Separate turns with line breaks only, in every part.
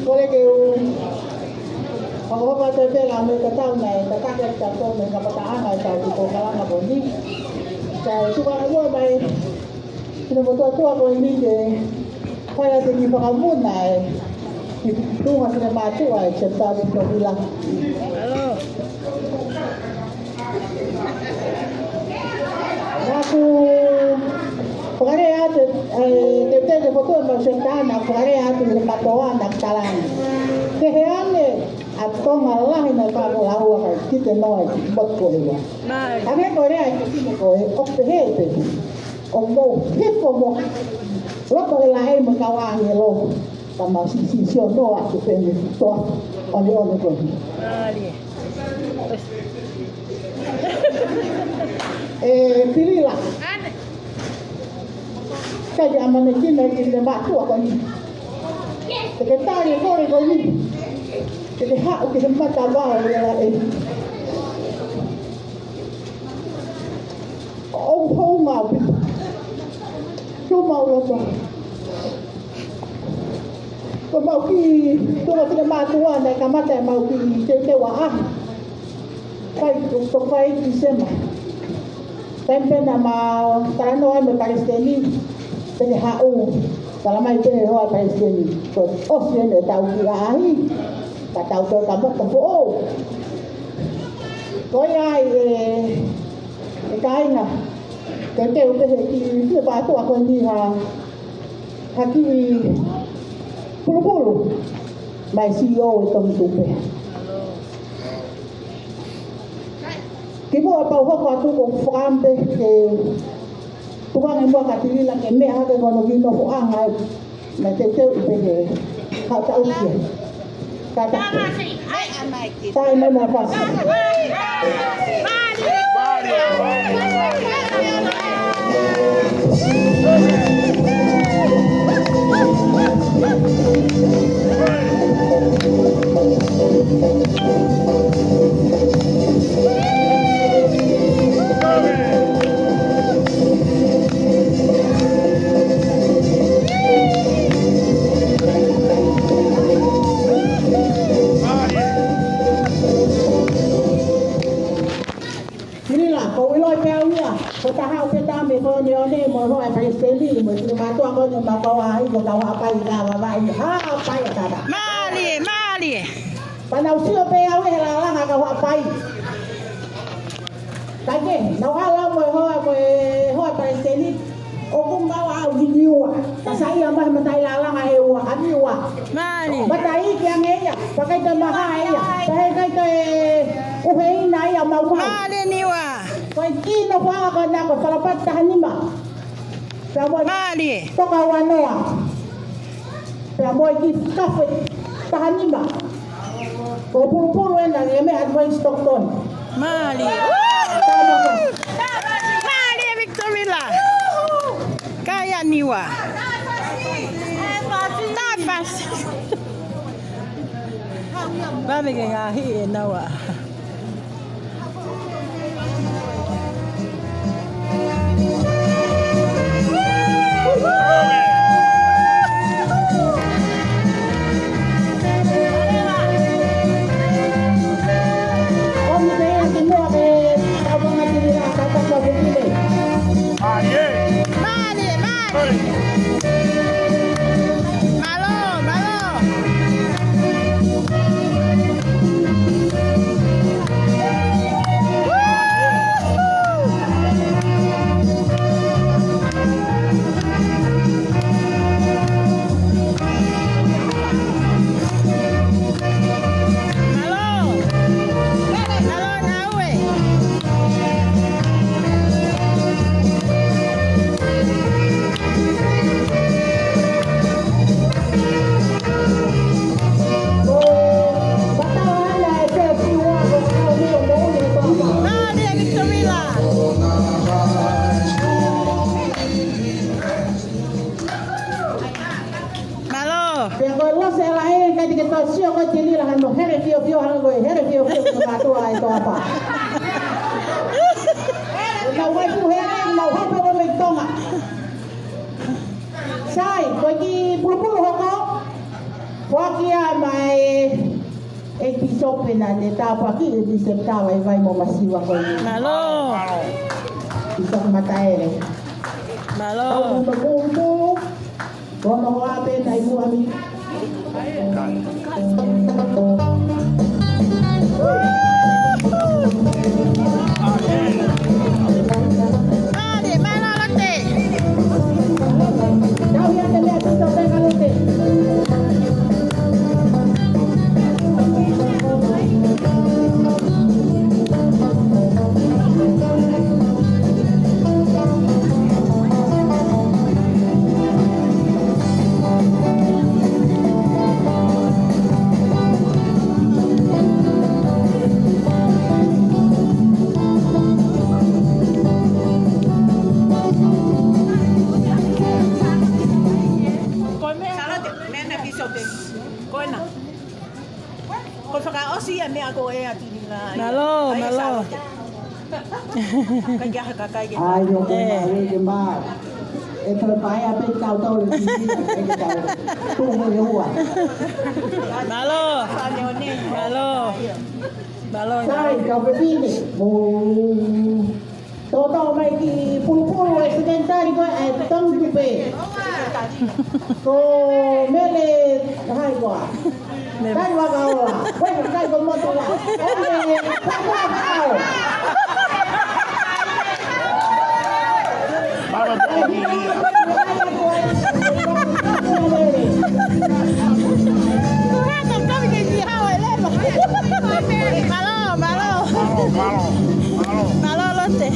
Boleh ke apa tu lah mereka tahu naik, tak ada contoh mereka pertahan naik tahu di Pokala nak boni. Saya tu kan aku naik, kita betul tu aku ini je. Kalau tinggi pengamun naik, itu masih maju ay cerita di Pokala.
Halo.
Aku Pagare te foto mo sentana pagare atu le patoa na talan ke heane atto malah na pa lahu ka kite no bot ko lewa ame ko re ai ki ko o pehete o mo hit ko mo lo ko la ai mo ka wa ni lo kama si no a ke pende to ole ko
Ali.
Pilila kaya amanekin na din batu ako ni. Sekretary ko rin ko ni. Kaya ha o kaya matawa wala eh. Oh mau. Cuma apa? Ko mau ki to na matuwa na kamata mau ki te wa ah. Pai to pai ki sema. Tempe na mau tarano ay Palestini. Jadi HU kalau mai tu orang Palestin tu Australia dia tahu lagi tak tahu tu kamu tempo oh kau ai cái nè cái tiêu cái gì cái ba tu aku ni ha haki pulu mai CEO itu tu Kibo apa kau tu kau faham deh tuang yang buat katili lah kemek ada kalau kita buang ay macam tu pergi kau tahu dia kata saya mana pas Kau kita ambil kau ni mau apa istri, mau batu aku ni mau bawa ini mau apa ini apa ya tak.
Mali.
Panau siapa yang awak lah nak apa ini. Tadi, nak halau mau apa istri, aku bawa video. Saya mah mentai lalang ayu, ayu.
Mali.
Mentai yang ni ya, pakai tembaga ya. Saya kata, uhin naik yang mau.
Mali ni wa.
Kau kini apa kau nak selepas tahan ni mak?
Mali.
Kau kawan ni ah. Perempuan kita kafe tahan ni mak. Kau puluh yang ni advance Stockton.
Mali. Mali Victoria. Kaya niwa. Nafas. Babe ngahi nawa.
Pero lo se la que kita sio ko tili lah no here fio ka to ai to apa. Na wai tu here na ho ko me tonga. Sai ko ki pulu ho ko. Ko ki mai ki sopena de ta pa ki di se ta vai mo masiwa ko.
Malo.
Bisa mataere.
Malo.
Como va a ver ahí mu ami.
Mali, malo lote.
Tahu yang dia lihat tu tengah lote.
Malo, malo.
Ayo ke mar. Terbaik apa kau tahu di sini? Tunggu ya.
Malo. Malo. Malo.
Sai kau begini. Total mai ki pulu residential ko tong dupe. Ko mele hai ko. Dai wa kau lah. Wei dai ko mo tu lah. Eh, kau.
Malo lote.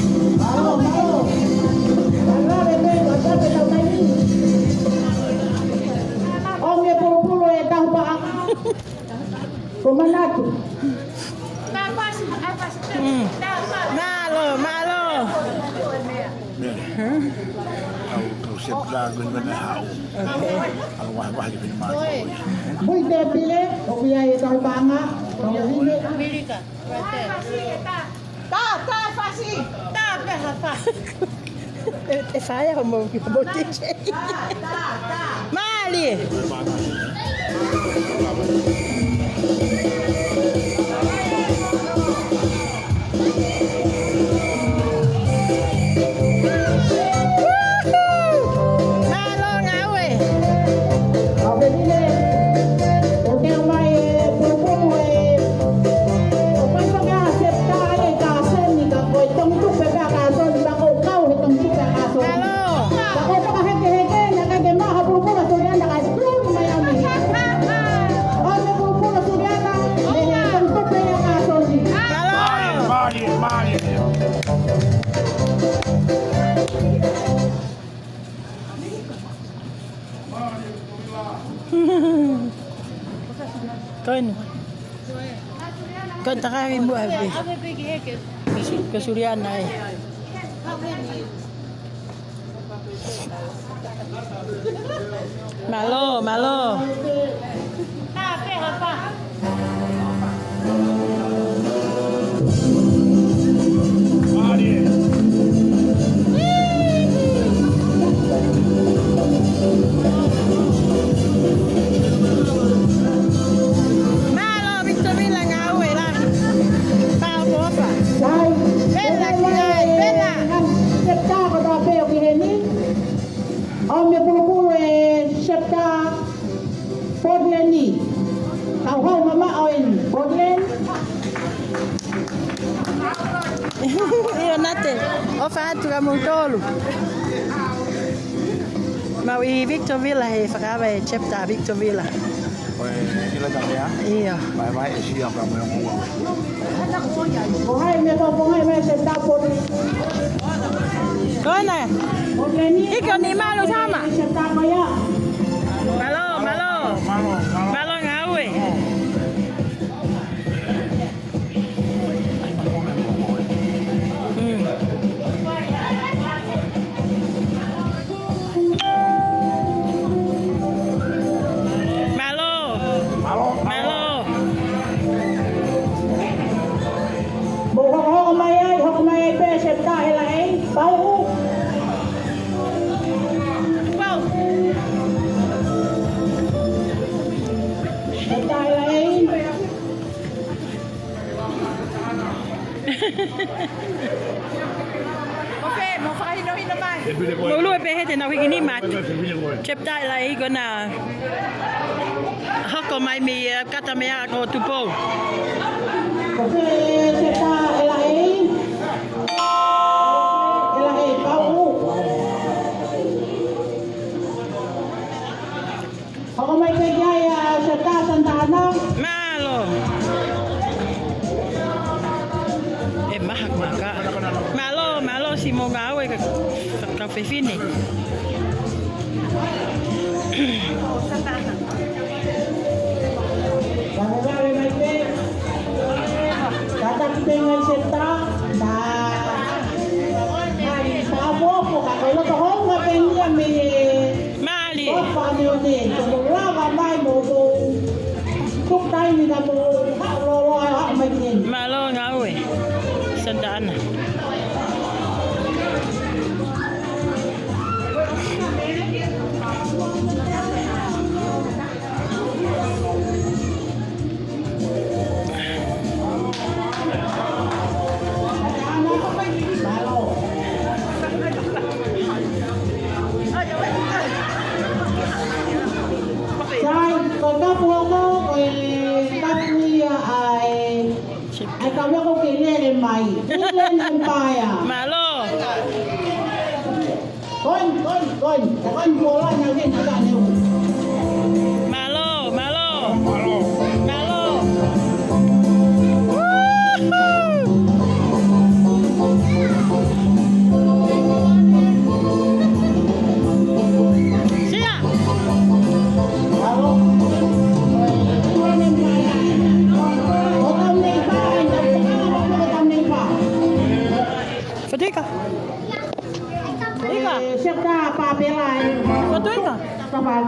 Komandatu.
Malo, malo.
Kau siap lagu dengan hau. Kalau wah di mana?
Bui de pile, obia e tahu banga.
Amerika. Ta, fasi. Ta, peha. Saya mau botiche. Mali. Kon takarin mo abi. Kasurian na eh. Malo, malo. Io nate, ho fatto la montolo. Ma i Victor Villa e facava e cepta Victor Villa.
Kila jam ya.
Iya.
Bye siap kamu yang uang.
Bohai me to bohai me se ta por.
Kona. Iko ni malu sama.
Se ta maya.
Malo. Malo ngawe. Mulu pe hete na wigini mat. Chep dai lai gona. Hako mai mi kata mea ko tupo.
Kasi kita elahi kau. Ako may kaya kita Santana.
Malo. Mahak maka. Malo si mo gawe ka fini.
Bagaimana Mike? Kata kita dengan serta nah sabo ko kalau to hong nga penya mi
Mali.
o paano ni tumula ka mai mo to kung tayo ni na mo lo mai ni
Malo gawe. Sandaan.
Ay kami ako kilele mai. Kilele empaya.
Malo.
Kon. Takon bola na din sa kanyo.
Malo. Siya.
Halo.
Fadika.
Siapa papelan?
Fadika.
Kapal.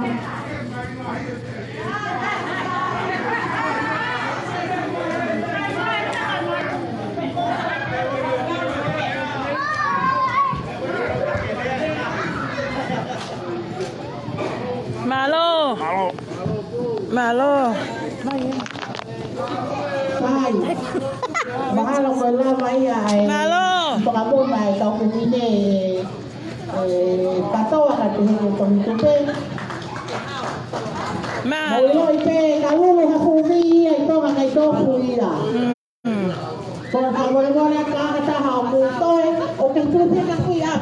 Malo.
Sai. Mahal ko lang may ay.
Malo.
Baka mo may tao ko ini patawa ka tingin ko tupe.
Malo.
Malo ipe kalu mo hakumi ito nga ito kuya. Kung wala ka katahaw mo to o pintupi ka kuya.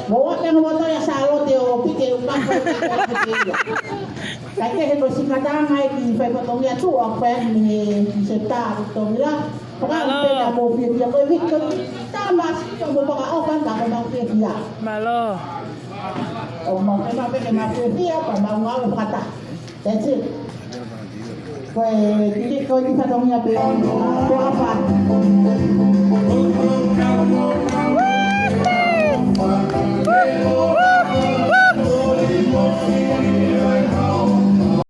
Bawa ka mo to ya salo de o pike upa ko. Kaya ko si kadangay di pa ko tong ya tu ang pen ni seta to mila. Pagka pena mo pia ko wikko tama si mo baka open ta ko mang pia.
Malo.
O mang ema pe ma pia pa ma ngau kata. That's it. Jadi kau di tong ya pe ko apa?